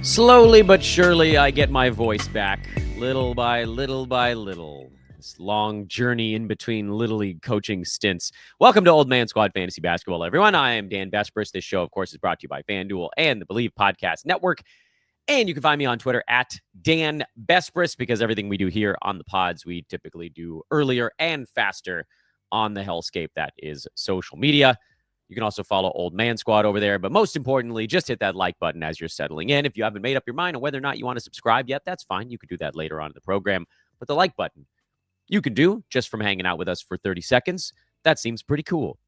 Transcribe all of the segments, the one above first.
Slowly but surely, I get my voice back, little by little by little. This long journey in between Little League coaching stints. Welcome to Old Man Squad Fantasy Basketball, everyone. I am Dan Besbris. This show, of course, is brought to you by FanDuel and the Believe Podcast Network. And you can find me on Twitter at Dan Besbris, because everything we do here on the pods, we typically do earlier and faster on the hellscape that is social media. You can also follow Old Man Squad over there. But most importantly, just hit that like button as you're settling in. If you haven't made up your mind on whether or not you want to subscribe yet, that's fine. You can do that later on in the program. But the like button, you can do just from hanging out with us for 30 seconds. That seems pretty cool.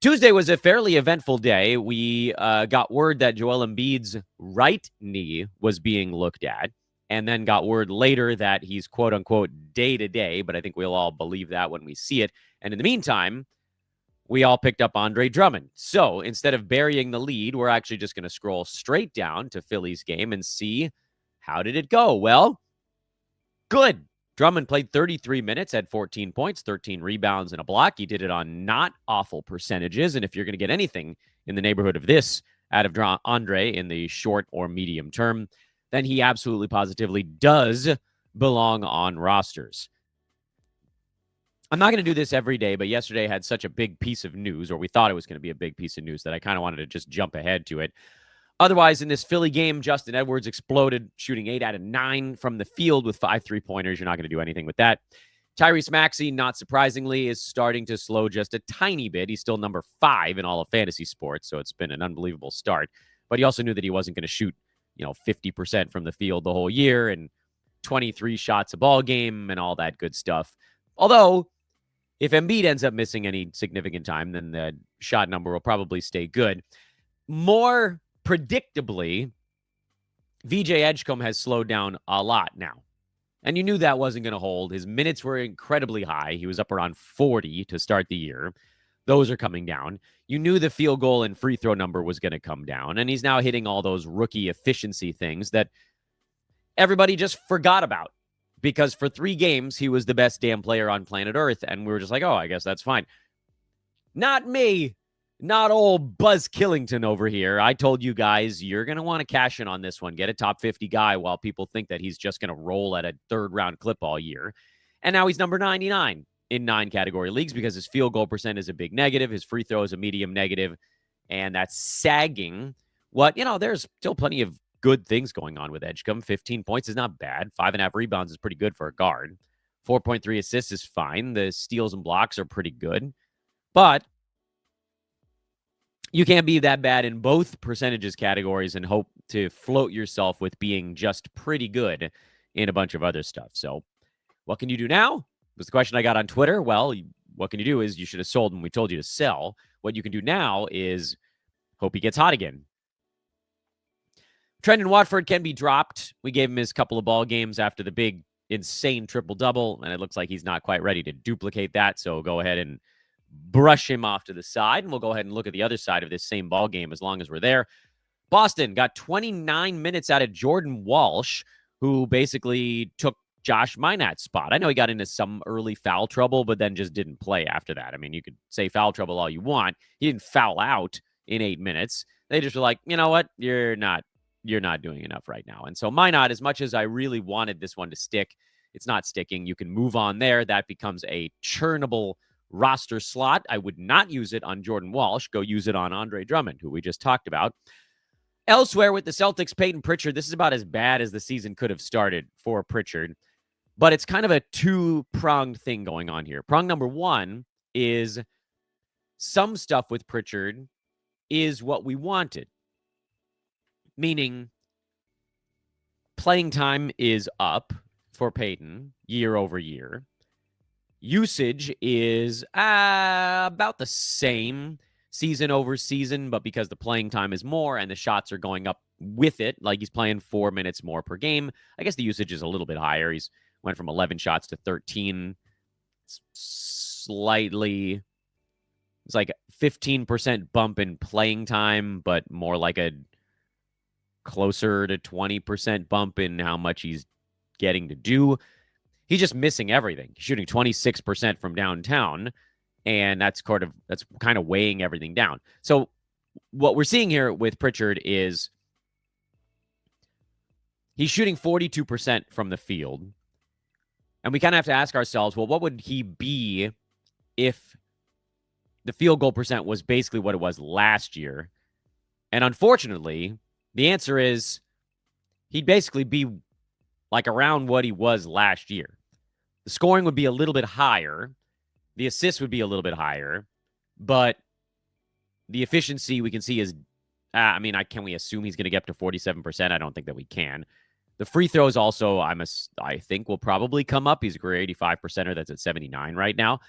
Tuesday was a fairly eventful day. We got word that Joel Embiid's right knee was being looked at, and then got word later that he's quote-unquote day-to-day, but I think we'll all believe that when we see it. And in the meantime, we all picked up Andre Drummond. So instead of burying the lead, we're actually just going to scroll straight down to Philly's game and see how did it go. Well, good. Drummond played 33 minutes, had 14 points, 13 rebounds, and a block. He did it on not awful percentages. And if you're going to get anything in the neighborhood of this out of Andre in the short or medium term, then he absolutely positively does belong on rosters. I'm not going to do this every day, but yesterday had such a big piece of news, or we thought it was going to be a big piece of news, that I kind of wanted to just jump ahead to it. Otherwise, in this Philly game, Justin Edwards exploded, shooting 8 out of 9 from the field with 5 3-pointers. You're not going to do anything with that. Tyrese Maxey, not surprisingly, is starting to slow just a tiny bit. He's still number 5 in all of fantasy sports, so it's been an unbelievable start. But he also knew that he wasn't going to shoot, 50% from the field the whole year and 23 shots a ball game and all that good stuff. Although, if Embiid ends up missing any significant time, then the shot number will probably stay good. More predictably, VJ Edgecombe has slowed down a lot now. And you knew that wasn't going to hold. His minutes were incredibly high. He was up around 40 to start the year. Those are coming down. You knew the field goal and free throw number was going to come down. And he's now hitting all those rookie efficiency things that everybody just forgot about. Because for 3 games, he was the best damn player on planet Earth. And we were just like, oh, I guess that's fine. Not me. Not old Buzz Killington over here. I told you guys, you're going to want to cash in on this one. Get a top 50 guy while people think that he's just going to roll at a third-round clip all year. And now he's number 99 in 9 category leagues because his field goal percent is a big negative. His free throw is a medium negative. And that's sagging. There's still plenty of good things going on with Edgecombe. 15 points is not bad. 5.5 rebounds is pretty good for a guard. 4.3 assists is fine. The steals and blocks are pretty good. But you can't be that bad in both percentages categories and hope to float yourself with being just pretty good in a bunch of other stuff. So what can you do now? Was the question I got on Twitter. Well, what can you do is you should have sold when we told you to sell. What you can do now is hope he gets hot again. Trendon Watford can be dropped. We gave him his couple of ball games after the big, insane triple-double, and it looks like he's not quite ready to duplicate that, so go ahead and brush him off to the side, and we'll go ahead and look at the other side of this same ball game as long as we're there. Boston got 29 minutes out of Jordan Walsh, who basically took Josh Minot's spot. I know he got into some early foul trouble, but then just didn't play after that. I mean, you could say foul trouble all you want. He didn't foul out in 8 minutes. They just were like, you know what? You're not doing enough right now. And so Minot, as much as I really wanted this one to stick, it's not sticking. You can move on there. That becomes a churnable roster slot. I would not use it on Jordan Walsh. Go use it on Andre Drummond, who we just talked about. Elsewhere with the Celtics, Peyton Pritchard, this is about as bad as the season could have started for Pritchard. But it's kind of a 2-pronged thing going on here. Prong number 1 is some stuff with Pritchard is what we wanted. Meaning, playing time is up for Peyton year over year. Usage is about the same season over season, but because the playing time is more and the shots are going up with it, like he's playing 4 minutes more per game, I guess the usage is a little bit higher. He's went from 11 shots to 13. It's like 15% bump in playing time, but more like a closer to 20% bump in how much he's getting to do. He's just missing everything. He's shooting 26% from downtown, and that's kind of weighing everything down. So what we're seeing here with Pritchard is He's shooting 42% from the field. And we kind of have to ask ourselves, well, what would he be if the field goal percent was basically what it was last year? And unfortunately, the answer is he'd basically be like around what he was last year. The scoring would be a little bit higher. The assists would be a little bit higher. But the efficiency we can see is, can we assume he's going to get up to 47%? I don't think that we can. The free throws also, I think, will probably come up. He's a career 85%er. That's at 79 right now.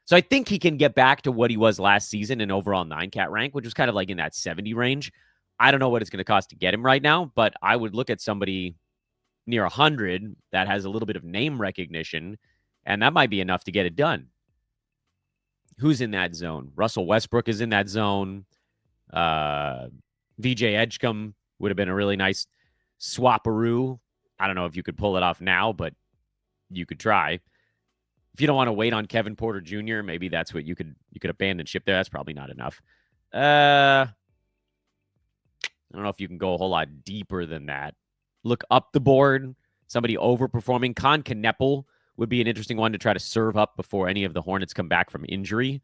So I think he can get back to what he was last season in overall 9-cat rank, which was kind of like in that 70 range. I don't know what it's going to cost to get him right now, but I would look at somebody near 100 that has a little bit of name recognition, and that might be enough to get it done. Who's in that zone? Russell Westbrook is in that zone. VJ Edgecombe would have been a really nice swapperoo. I don't know if you could pull it off now, but you could try. If you don't want to wait on Kevin Porter Jr., maybe that's what you could abandon ship there. That's probably not enough. I don't know if you can go a whole lot deeper than that. Look up the board. Somebody overperforming. Con Kneppel would be an interesting one to try to serve up before any of the Hornets come back from injury.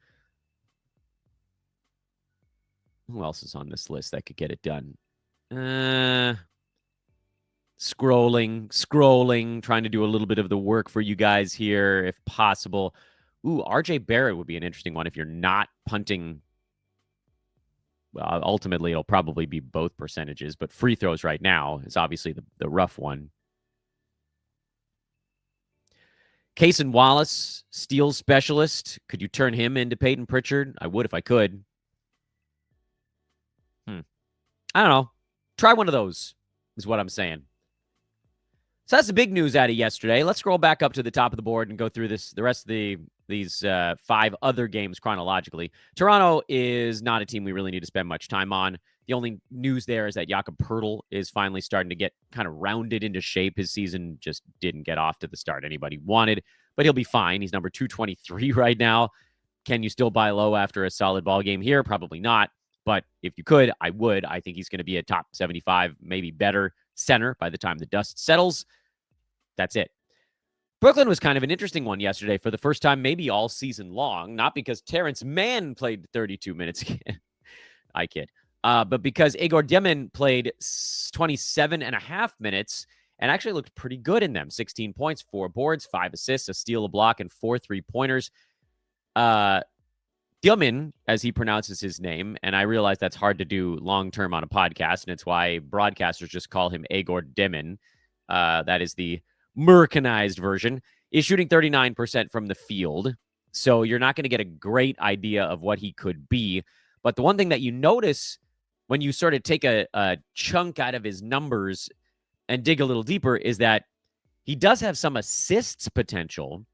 Who else is on this list that could get it done? Scrolling, trying to do a little bit of the work for you guys here, if possible. Ooh, RJ Barrett would be an interesting one if you're not punting. Well, ultimately, it'll probably be both percentages, but free throws right now is obviously the rough one. Cason Wallace, steals specialist. Could you turn him into Peyton Pritchard? I would if I could. I don't know. Try one of those is what I'm saying. So that's the big news out of yesterday. Let's scroll back up to the top of the board and go through the rest of these 5 other games chronologically. Toronto is not a team we really need to spend much time on. The only news there is that Jakob Poeltl is finally starting to get kind of rounded into shape. His season just didn't get off to the start anybody wanted, but he'll be fine. He's number 223 right now. Can you still buy low after a solid ball game here? Probably not. But if you could, I would. I think he's going to be a top 75, maybe better center by the time the dust settles. That's it. Brooklyn was kind of an interesting one yesterday for the first time, maybe all season long. Not because Terrence Mann played 32 minutes again. I kid. But because Igor Demin played 27 and a half minutes and actually looked pretty good in them. 16 points, 4 boards, 5 assists, a steal, a block, and 4 3-pointers. Demin, as he pronounces his name, and I realize that's hard to do long-term on a podcast, and it's why broadcasters just call him Igor Demin. That is the Americanized version, is shooting 39% from the field. So you're not going to get a great idea of what he could be. But the one thing that you notice when you sort of take a chunk out of his numbers and dig a little deeper is that he does have some assists potential.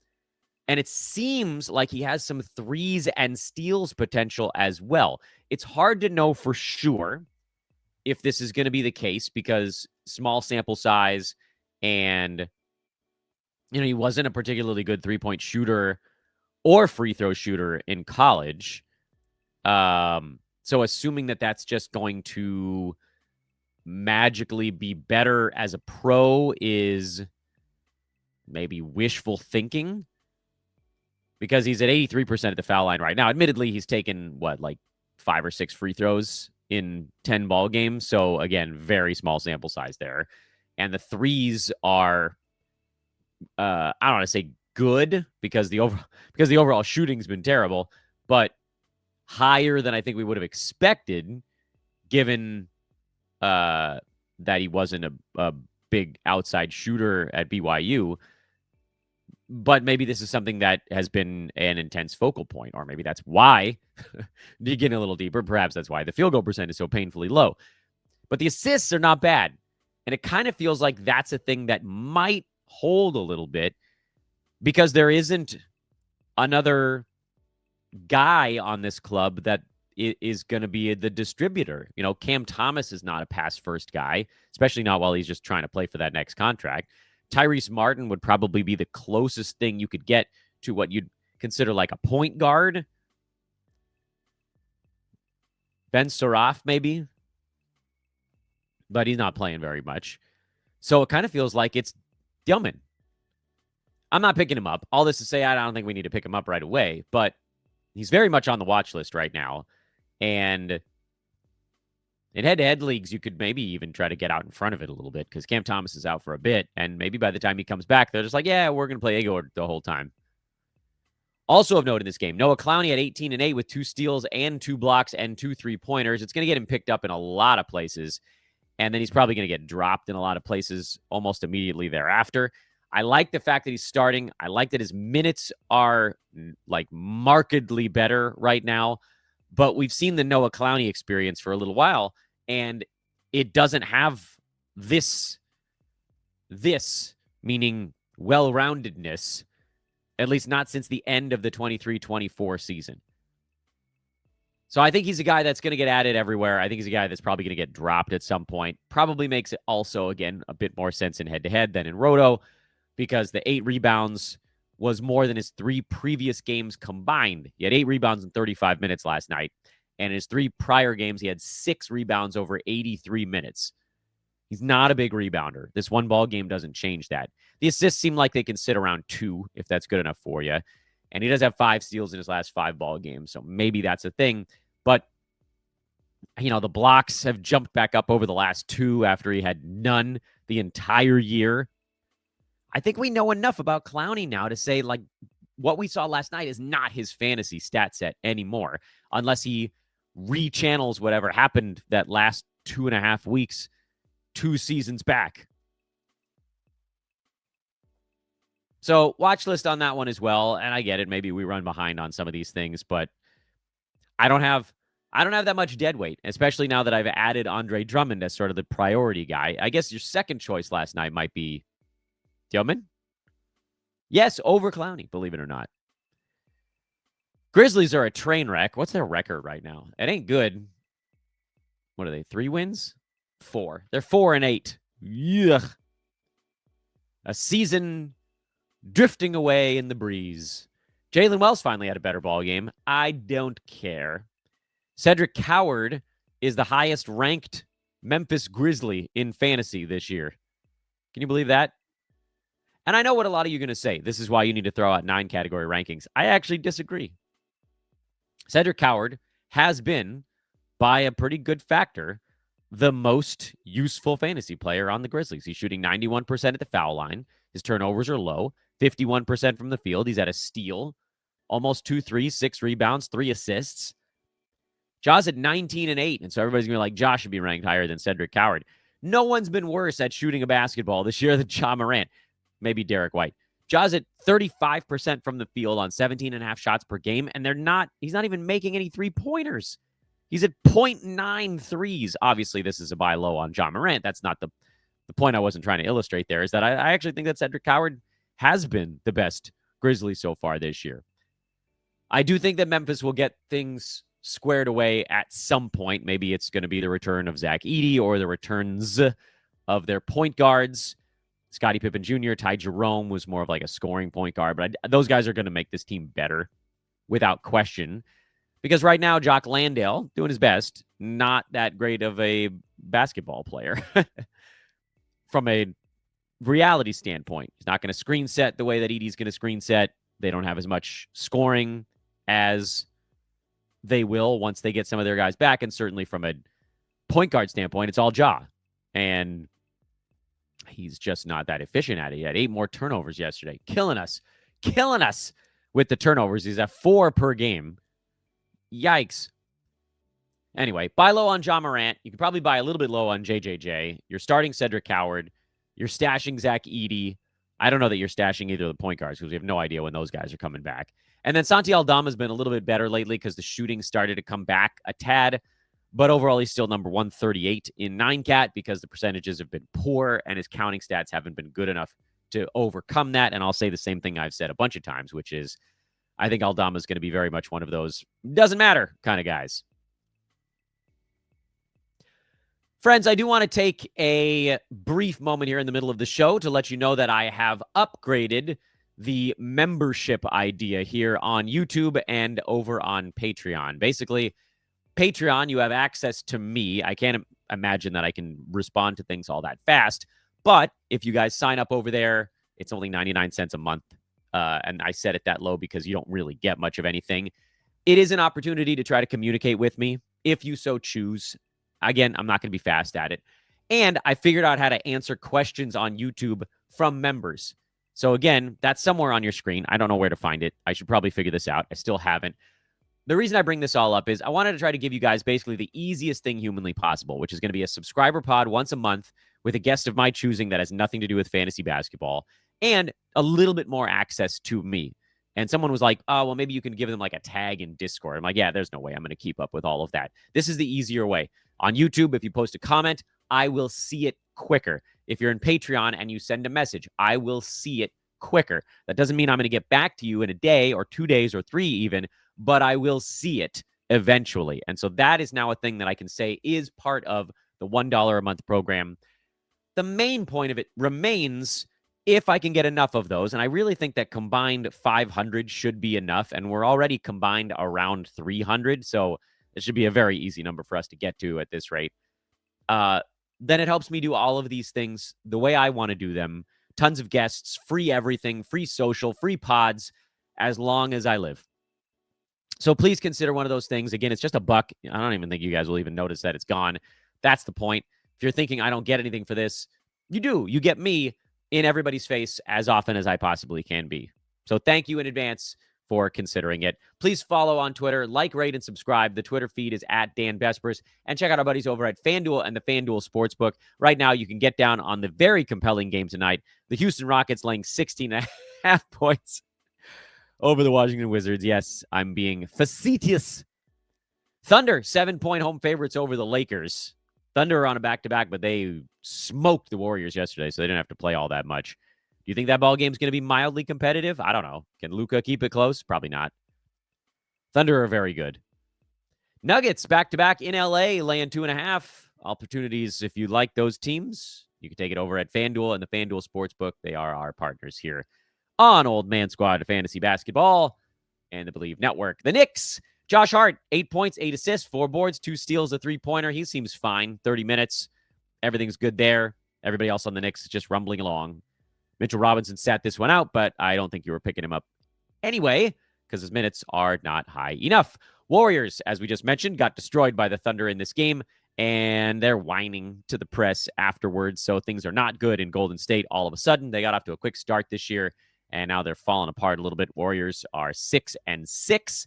And it seems like he has some threes and steals potential as well. It's hard to know for sure if this is going to be the case because small sample size and, he wasn't a particularly good 3-point shooter or free throw shooter in college. So assuming that that's just going to magically be better as a pro is maybe wishful thinking. Because he's at 83% at the foul line right now. Admittedly, he's taken, 5 or 6 free throws in 10 ball games. So, again, very small sample size there. And the threes are, I don't want to say good because the overall shooting's been terrible, but higher than I think we would have expected given that he wasn't a big outside shooter at BYU. But maybe this is something that has been an intense focal point, or maybe that's why, digging a little deeper, perhaps that's why the field goal percent is so painfully low. But the assists are not bad. And it kind of feels like that's a thing that might hold a little bit because there isn't another guy on this club that is going to be the distributor. Cam Thomas is not a pass-first guy, especially not while he's just trying to play for that next contract. Tyrese Martin would probably be the closest thing you could get to what you'd consider like a point guard. Ben Suraf, maybe. But he's not playing very much. So it kind of feels like it's Demin. I'm not picking him up. All this to say, I don't think we need to pick him up right away, but he's very much on the watch list right now. And in head-to-head leagues, you could maybe even try to get out in front of it a little bit because Cam Thomas is out for a bit. And maybe by the time he comes back, they're just like, yeah, we're going to play Igor the whole time. Also of note in this game, Noah Clowney had 18 and 8 with 2 steals and 2 blocks and 2 3-pointers. It's going to get him picked up in a lot of places. And then he's probably going to get dropped in a lot of places almost immediately thereafter. I like the fact that he's starting. I like that his minutes are like markedly better right now. But we've seen the Noah Clowney experience for a little while, and it doesn't have this meaning well-roundedness, at least not since the end of the 23-24 season. So I think he's a guy that's going to get added everywhere. I think he's a guy that's probably going to get dropped at some point. Probably makes it also, again, a bit more sense in head-to-head than in Roto because the 8 rebounds was more than his 3 previous games combined. He had 8 rebounds in 35 minutes last night. And in his 3 prior games, he had 6 rebounds over 83 minutes. He's not a big rebounder. This one ball game doesn't change that. The assists seem like they can sit around 2 if that's good enough for you. And he does have 5 steals in his last 5 ball games. So maybe that's a thing. But, you know, the blocks have jumped back up over the last 2 after he had none the entire year. I think we know enough about Clowney now to say, like, what we saw last night is not his fantasy stat set anymore, unless he rechannels whatever happened that last 2.5 weeks, 2 seasons back. So watch list on that one as well. And I get it. Maybe we run behind on some of these things, but I don't have that much dead weight, especially now that I've added Andre Drummond as sort of the priority guy. I guess your second choice last night might be Demin. Yes, over Clowney, believe it or not. Grizzlies are a train wreck. What's their record right now? It ain't good. What are they? 3 wins? 4. They're 4 and 8. Yuck. A season drifting away in the breeze. Jalen Wells finally had a better ball game. I don't care. Cedric Coward is the highest ranked Memphis Grizzly in fantasy this year. Can you believe that? And I know what a lot of you are going to say. This is why you need to throw out 9 category rankings. I actually disagree. Cedric Coward has been, by a pretty good factor, the most useful fantasy player on the Grizzlies. He's shooting 91% at the foul line. His turnovers are low, 51% from the field. He's at a steal, almost 2 threes, 6 rebounds, 3 assists. Ja's at 19 and 8, and so everybody's going to be like, Josh should be ranked higher than Cedric Coward. No one's been worse at shooting a basketball this year than Ja Morant. Maybe Derek White. Ja's at 35% from the field on 17.5 shots per game, and he's not even making any 3-pointers. He's at 0.9 threes. Obviously, this is a buy low on Ja Morant. That's not the point I wasn't trying to illustrate there, is that I actually think that Cedric Coward has been the best Grizzly so far this year. I do think that Memphis will get things squared away at some point. Maybe it's going to be the return of Zach Edey or the returns of their point guards. Scottie Pippen Jr., Ty Jerome was more of like a scoring point guard, but those guys are going to make this team better without question. Because right now, Jock Landale, doing his best, not that great of a basketball player from a reality standpoint. He's not going to screen set the way that Edey's going to screen set. They don't have as much scoring as they will once they get some of their guys back. And certainly from a point guard standpoint, it's all Ja. And he's just not that efficient at it. He had 8 more turnovers yesterday. Killing us with the turnovers. He's at 4 per game. Yikes. Anyway, buy low on Ja Morant. You could probably buy a little bit low on JJJ. You're starting Cedric Coward. You're stashing Zach Edey. I don't know that you're stashing either of the point guards because we have no idea when those guys are coming back. And then Santi Aldama has been a little bit better lately because the shooting started to come back a tad. But overall, he's still number 138 in 9-cat because the percentages have been poor and his counting stats haven't been good enough to overcome that. And I'll say the same thing I've said a bunch of times, which is I think Aldama is going to be very much one of those doesn't matter kind of guys. Friends, I do want to take a brief moment here in the middle of the show to let you know that I have upgraded the membership idea here on YouTube and over on Patreon. Basically, Patreon, you have access to me. I can't imagine that I can respond to things all that fast, But if you guys sign up over there, it's only 99 cents a month. And I set it that low because you don't really get much of anything. It is an opportunity to try to communicate with me if you so choose. Again, I'm not going to be fast at it. And I figured out how to answer questions on YouTube from members. So again, that's somewhere on your screen. I don't know where to find it. I should probably figure this out. I still haven't. The reason I bring this all up is I wanted to try to give you guys basically the easiest thing humanly possible, which is going to be a subscriber pod once a month with a guest of my choosing that has nothing to do with fantasy basketball and a little bit more access to me. And someone was like, oh, well, maybe you can give them like a tag in Discord. I'm like, yeah, there's no way I'm going to keep up with all of that. This is the easier way. On YouTube, if you post a comment, I will see it quicker. If you're in Patreon and you send a message, I will see it quicker. That doesn't mean I'm going to get back to you in a day or 2 days or 3 even, but I will see it eventually. And so that is now a thing that I can say is part of the $1 a month program. The main point of it remains if I can get enough of those, and I really think that combined 500 should be enough, and we're already combined around 300, so it should be a very easy number for us to get to at this rate. Then it helps me do all of these things the way I want to do them. Tons of guests, free everything, free social, free pods, as long as I live. So please consider one of those things. Again, it's just $1. I don't even think you guys will even notice that it's gone. That's the point. If you're thinking I don't get anything for this, you do. You get me in everybody's face as often as I possibly can be. So thank you in advance for considering it. Please follow on Twitter, like, rate, and subscribe. The Twitter feed is at Dan Bespers. And check out our buddies over at FanDuel and the FanDuel Sportsbook. Right now, you can get down on the very compelling game tonight. The Houston Rockets laying 16.5 points over the Washington Wizards. Yes, I'm being facetious. Thunder, 7-point home favorites over the Lakers. Thunder are on a back-to-back, but they smoked the Warriors yesterday, so they didn't have to play all that much. Do you think that ball game's going to be mildly competitive? I don't know. Can Luka keep it close? Probably not. Thunder are very good. Nuggets, back-to-back in LA, laying 2.5. Opportunities, if you like those teams, you can take it over at FanDuel and the FanDuel Sportsbook. They are our partners here on Old Man Squad Fantasy Basketball and the Believe Network. The Knicks, Josh Hart, 8 points, 8 assists, 4 boards, 2 steals, a 3-pointer. He seems fine. 30 minutes. Everything's good there. Everybody else on the Knicks is just rumbling along. Mitchell Robinson sat this one out, but I don't think you were picking him up anyway because his minutes are not high enough. Warriors, as we just mentioned, got destroyed by the Thunder in this game, and they're whining to the press afterwards, so things are not good in Golden State all of a sudden. They got off to a quick start this year, and now they're falling apart a little bit. Warriors are 6-6.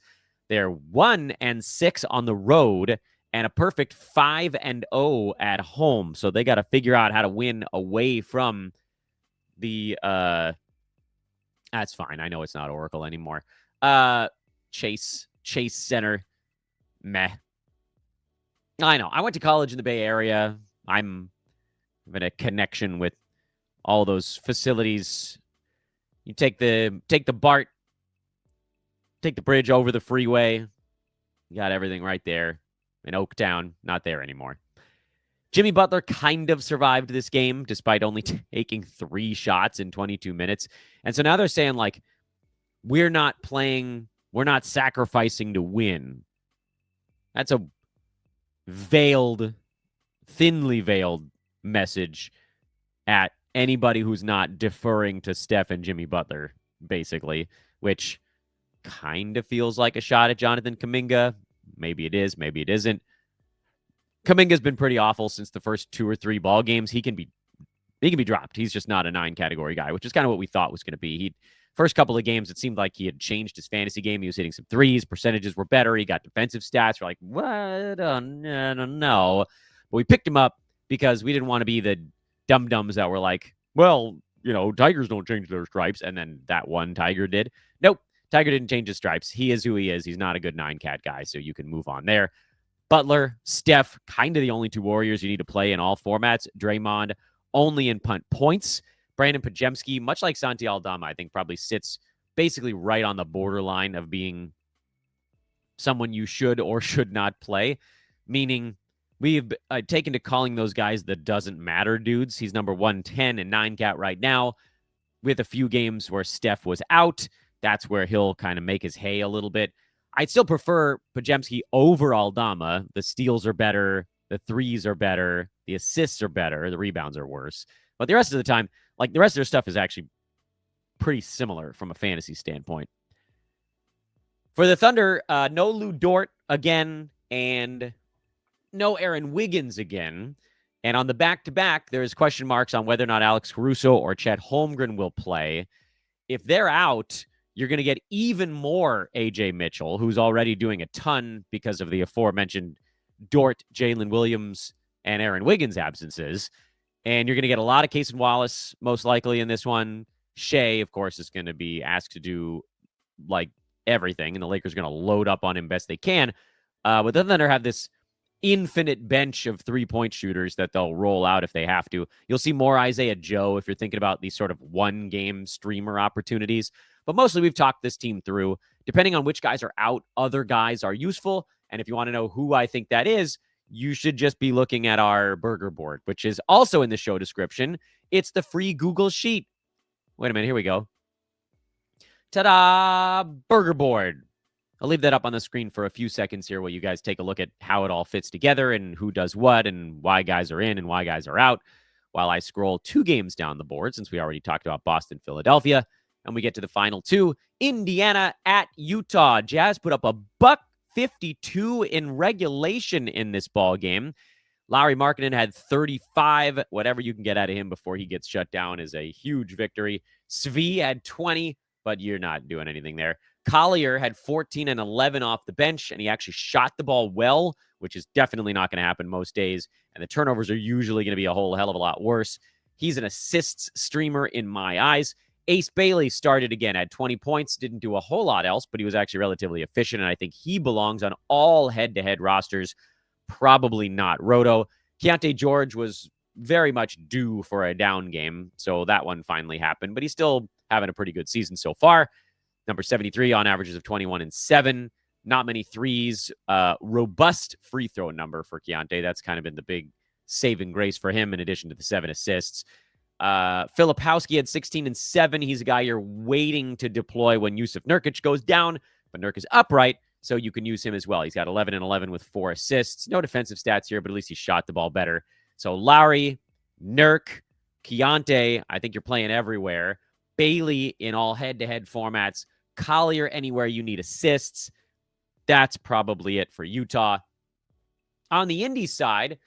They're 1-6 on the road and a perfect 5-0 at home. So they got to figure out how to win away from the that's fine. I know it's not Oracle anymore. Chase Center. Meh. I know. I went to college in the Bay Area. I'm having a connection with all those facilities. You take the BART, take the bridge over the freeway. You got everything right there in Oaktown. Not there anymore. Jimmy Butler kind of survived this game despite only taking 3 shots in 22 minutes. And so now they're saying, like, we're not sacrificing to win. That's a thinly veiled message at anybody who's not deferring to Steph and Jimmy Butler, basically, which kind of feels like a shot at Jonathan Kuminga. Maybe it is, maybe it isn't. Kuminga's been pretty awful since the first 2 or 3 ball games. He can be dropped. He's just not a 9 category guy, which is kind of what we thought was going to be. First couple of games, it seemed like he had changed his fantasy game. He was hitting some threes. Percentages were better. He got defensive stats. We're like, what? I don't know. But we picked him up because we didn't want to be the dum-dums that were like, well, Tigers don't change their stripes. And then that one Tiger did. Nope. Tiger didn't change his stripes. He is who he is. He's not a good 9-cat guy, so you can move on there. Butler, Steph, kind of the only 2 Warriors you need to play in all formats. Draymond, only in punt points. Brandon Pajemski, much like Santi Aldama, I think probably sits basically right on the borderline of being someone you should or should not play, meaning we've taken to calling those guys the doesn't matter dudes. He's number 110 in 9-cat right now with a few games where Steph was out. That's where he'll kind of make his hay a little bit. I'd still prefer Pajemski over Aldama. The steals are better. The threes are better. The assists are better. The rebounds are worse. But the rest of the time, like the rest of their stuff is actually pretty similar from a fantasy standpoint. For the Thunder, no Lou Dort again, and no Aaron Wiggins again. And on the back-to-back, there's question marks on whether or not Alex Caruso or Chet Holmgren will play. If they're out, you're going to get even more A.J. Mitchell, who's already doing a ton because of the aforementioned Dort, Jalen Williams, and Aaron Wiggins absences. And you're going to get a lot of Casey Wallace, most likely, in this one. Shea, of course, is going to be asked to do, like, everything, and the Lakers are going to load up on him best they can. But then they have this infinite bench of three-point shooters that they'll roll out if they have to. You'll see more Isaiah Joe if you're thinking about these sort of one-game streamer opportunities. But mostly we've talked this team through. Depending on which guys are out, other guys are useful. And if you want to know who I think that is, you should just be looking at our burger board, which is also in the show description. It's the free Google Sheet. Wait a minute, here we go. Ta-da! Burger board. I'll leave that up on the screen for a few seconds here while you guys take a look at how it all fits together and who does what and why guys are in and why guys are out while I scroll 2 games down the board, since we already talked about Boston, Philadelphia, and we get to the final 2. Indiana at Utah. Jazz put up a $152 in regulation in this ball game. Lauri Markkanen had 35. Whatever you can get out of him before he gets shut down is a huge victory. Svi had 20, but you're not doing anything there. Collier had 14 and 11 off the bench, and he actually shot the ball well, which is definitely not going to happen most days. And the turnovers are usually going to be a whole hell of a lot worse. He's an assists streamer in my eyes. Ace Bailey started again, had 20 points, didn't do a whole lot else, but he was actually relatively efficient, and I think he belongs on all head-to-head rosters. Probably not Roto. Keontae George was very much due for a down game, so that one finally happened, but he's still having a pretty good season so far. Number 73 on averages of 21 and 7. Not many threes. Robust free throw number for Keontae. That's kind of been the big saving grace for him in addition to the 7 assists. Filipowski had 16 and 7. He's a guy you're waiting to deploy when Yusuf Nurkic goes down, but Nurk is upright, so you can use him as well. He's got 11 and 11 with 4 assists. No defensive stats here, but at least he shot the ball better. So Lowry, Nurk, Keontae, I think you're playing everywhere. Bailey in all head-to-head formats. Collier anywhere you need assists. That's probably it for Utah. On the Indy side,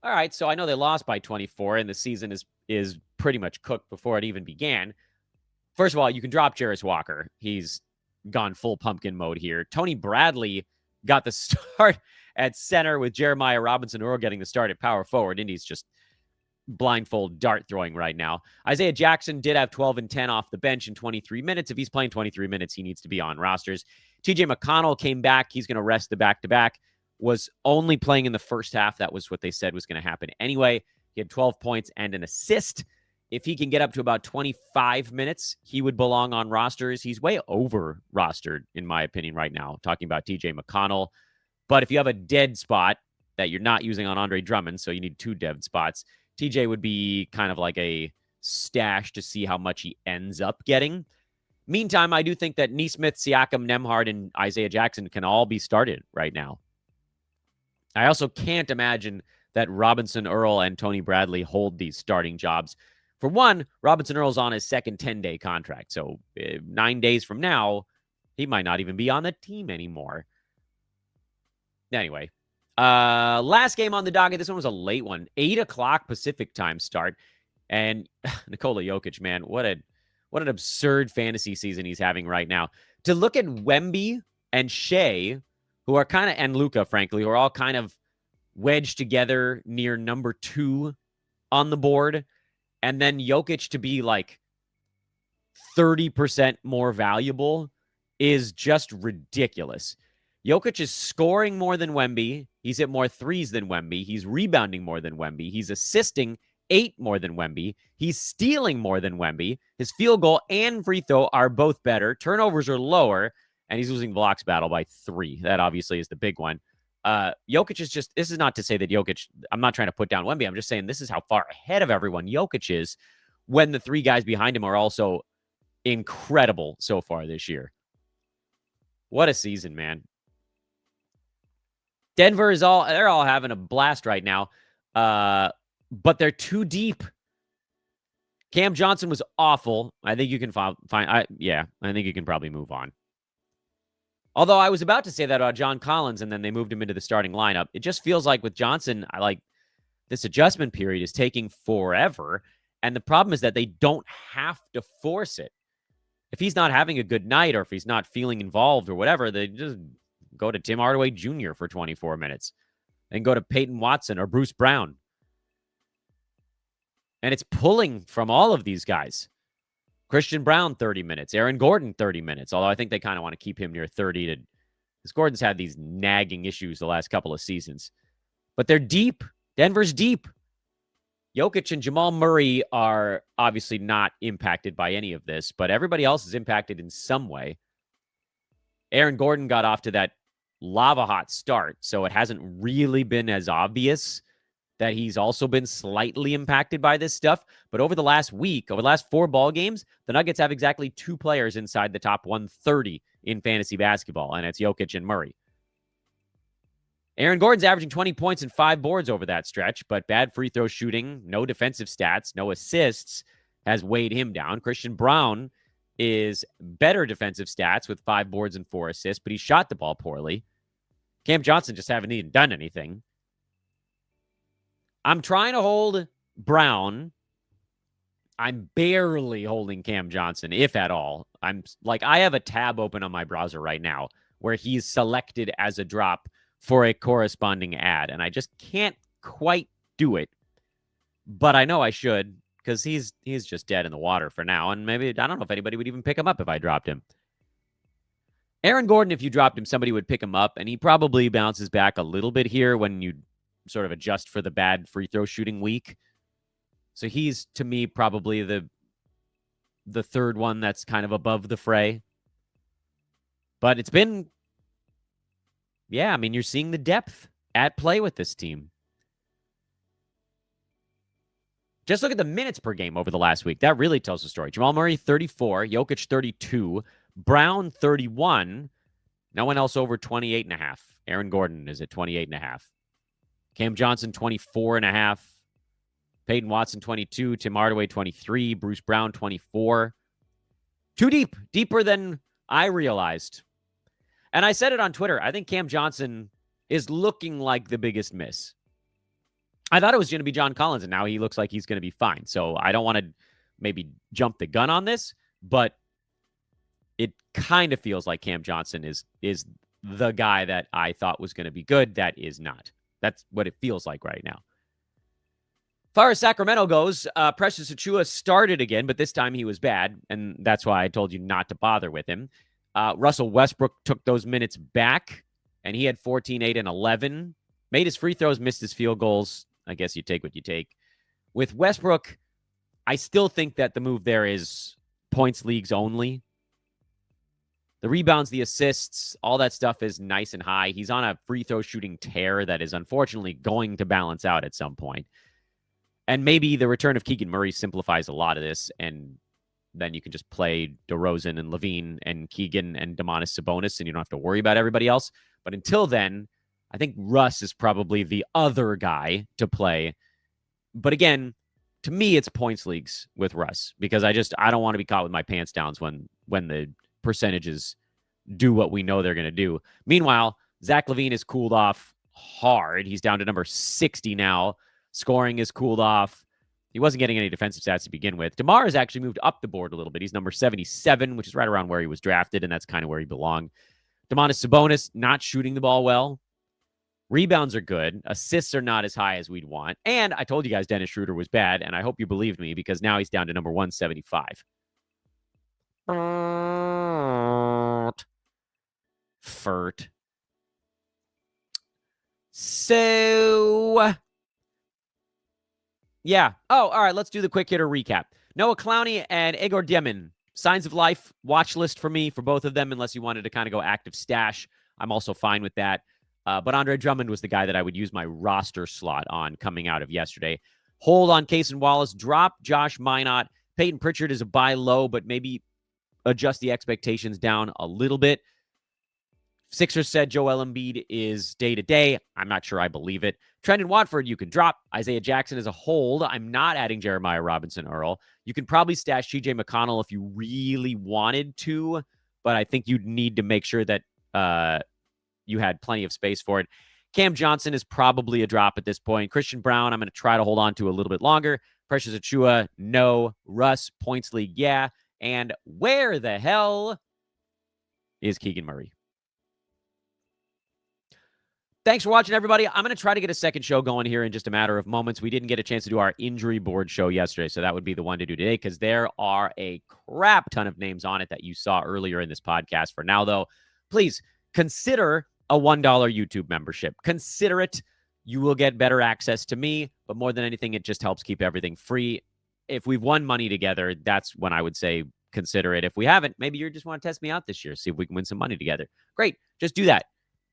all right, so I know they lost by 24, and the season is pretty much cooked before it even began. First of all, you can drop Jarris Walker. He's gone full pumpkin mode here. Tony Bradley got the start at center with Jeremiah Robinson-Earl getting the start at power forward. Indy's just blindfold dart throwing right now. Isaiah Jackson did have 12 and 10 off the bench in 23 minutes. If he's playing 23 minutes, he needs to be on rosters. TJ McConnell came back. He's going to rest the back-to-back. Was only playing in the first half. That was what they said was going to happen anyway. He had 12 points and an assist. If he can get up to about 25 minutes, he would belong on rosters. He's way over rostered, in my opinion, right now, talking about TJ McConnell. But if you have a dead spot that you're not using on Andre Drummond, so you need 2 dead spots, TJ would be kind of like a stash to see how much he ends up getting. Meantime, I do think that Nesmith, Siakam, Nembhard, and Isaiah Jackson can all be started right now. I also can't imagine that Robinson-Earl and Tony Bradley hold these starting jobs. For one, Robinson-Earl's on his second 10-day contract, so 9 days from now, he might not even be on the team anymore. Anyway, last game on the docket. This one was a late one. 8 o'clock Pacific time start. And Nikola Jokic, man, what an absurd fantasy season he's having right now. To look at Wemby and Shea, who are kind of, and Luka, frankly, who are all kind of wedged together near number 2 on the board, and then Jokic to be like 30% more valuable is just ridiculous. Jokic is scoring more than Wemby. He's hit more threes than Wemby. He's rebounding more than Wemby. He's assisting 8 more than Wemby. He's stealing more than Wemby. His field goal and free throw are both better. Turnovers are lower, and he's losing blocks battle by 3. That obviously is the big one. Jokic is just, this is not to say that Jokic, I'm not trying to put down Wemby. I'm just saying this is how far ahead of everyone Jokic is when the 3 guys behind him are also incredible so far this year. What a season, man. Denver they're all having a blast right now. But they're too deep. Cam Johnson was awful. I think you can find. I think you can probably move on. Although I was about to say that about John Collins, and then they moved him into the starting lineup. It just feels like with Johnson, this adjustment period is taking forever. And the problem is that they don't have to force it. If he's not having a good night or if he's not feeling involved or whatever, they just go to Tim Hardaway Jr. for 24 minutes and go to Peyton Watson or Bruce Brown. And it's pulling from all of these guys. Christian Brown, 30 minutes. Aaron Gordon, 30 minutes. Although I think they kind of want to keep him near 30 because Gordon's had these nagging issues the last couple of seasons. But they're deep. Denver's deep. Jokic and Jamal Murray are obviously not impacted by any of this, but everybody else is impacted in some way. Aaron Gordon got off to that lava hot start, so it hasn't really been as obvious that he's also been slightly impacted by this stuff. But over the last week, over the last 4 ball games, the Nuggets have exactly 2 players inside the top 130 in fantasy basketball, and it's Jokic and Murray. Aaron Gordon's averaging 20 points and 5 boards over that stretch, but bad free throw shooting, no defensive stats, no assists has weighed him down. Christian Brown is better defensive stats with 5 boards and 4 assists, but he shot the ball poorly. Cam Johnson just haven't even done anything. I'm trying to hold Brown. I'm barely holding Cam Johnson, if at all. I have a tab open on my browser right now where he's selected as a drop for a corresponding ad, and I just can't quite do it. But I know I should, because he's just dead in the water for now, and maybe, I don't know if anybody would even pick him up if I dropped him. Aaron Gordon, if you dropped him, somebody would pick him up, and he probably bounces back a little bit here when you sort of adjust for the bad free throw shooting week. So he's, to me, probably the third one that's kind of above the fray. But it's been, you're seeing the depth at play with this team. Just look at the minutes per game over the last week. That really tells the story. Jamal Murray, 34. Jokic, 32. Brown, 31. No one else over 28.5. Aaron Gordon is at 28.5. Cam Johnson, 24.5. Peyton Watson, 22. Tim Hardaway, 23. Bruce Brown, 24. Too deep. Deeper than I realized. And I said it on Twitter. I think Cam Johnson is looking like the biggest miss. I thought it was going to be John Collins, and now he looks like he's going to be fine. So I don't want to maybe jump the gun on this, but it kind of feels like Cam Johnson is the guy that I thought was going to be good. That is not. That's what it feels like right now. As far as Sacramento goes, Precious Achiuwa started again, but this time he was bad, and that's why I told you not to bother with him. Russell Westbrook took those minutes back, and he had 14, 8, and 11. Made his free throws, missed his field goals. I guess you take what you take. With Westbrook, I still think that the move there is points leagues only. The rebounds, the assists, all that stuff is nice and high. He's on a free throw shooting tear that is unfortunately going to balance out at some point. And maybe the return of Keegan Murray simplifies a lot of this, and then you can just play DeRozan and Levine and Keegan and Domantas Sabonis, and you don't have to worry about everybody else. But until then, I think Russ is probably the other guy to play. But again, to me, it's points leagues with Russ, because I don't want to be caught with my pants down when the percentages do what we know they're going to do. Meanwhile, Zach LaVine has cooled off hard. He's down to number 60 now. Scoring is cooled off. He wasn't getting any defensive stats to begin with. DeMar has actually moved up the board a little bit. He's number 77, which is right around where he was drafted, and that's kind of where he belonged. Domantas Sabonis not shooting the ball well. Rebounds are good. Assists are not as high as we'd want. And I told you guys Dennis Schroeder was bad, and I hope you believed me, because now he's down to number 175. Furt. So, yeah. Oh, all right. Let's do the quick hitter recap. Noah Clowney and Igor Demin. Signs of life. Watch list for me for both of them, unless you wanted to kind of go active stash. I'm also fine with that. But Andre Drummond was the guy that I would use my roster slot on coming out of yesterday. Hold on Cason Wallace. Drop Josh Minott. Peyton Pritchard is a buy low, but maybe adjust the expectations down a little bit. Sixers said Joel Embiid is day-to-day. I'm not sure I believe it. Trendon Watford, you can drop. Isaiah Jackson is a hold. I'm not adding Jeremiah Robinson-Earl. You can probably stash TJ McConnell if you really wanted to, but I think you'd need to make sure that you had plenty of space for it. Cam Johnson is probably a drop at this point. Christian Brown, I'm going to try to hold on to a little bit longer. Precious Achiuwa, no. Russ, points league, yeah. And where the hell is Keegan Murray? Thanks for watching, everybody. I'm going to try to get a second show going here in just a matter of moments. We didn't get a chance to do our injury board show yesterday, so that would be the one to do today because there are a crap ton of names on it that you saw earlier in this podcast. For now, though, please consider a $1 YouTube membership. Consider it. You will get better access to me, but more than anything, it just helps keep everything free. If we've won money together, that's when I would say consider it. If we haven't, maybe you just want to test me out this year, see if we can win some money together. Great. Just do that.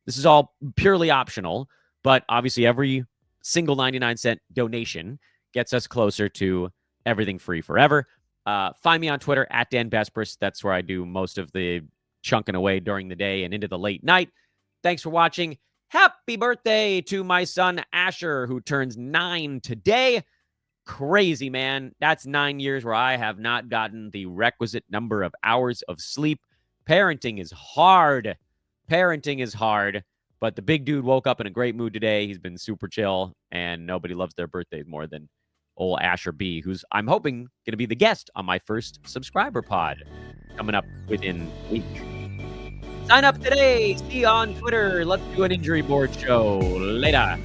This is all purely optional, but obviously every single 99-cent donation gets us closer to everything free forever. Find me on Twitter at Dan Bespris. That's where I do most of the chunking away during the day and into the late night. Thanks for watching. Happy birthday to my son, Asher, who turns 9 today. Crazy, man. That's 9 years where I have not gotten the requisite number of hours of sleep. Parenting is hard. Parenting is hard, but the big dude woke up in a great mood today. He's been super chill, and nobody loves their birthdays more than old Asher B, who's, I'm hoping, going to be the guest on my first subscriber pod coming up within a week. Sign up today. See you on Twitter. Let's do an injury board show. Later.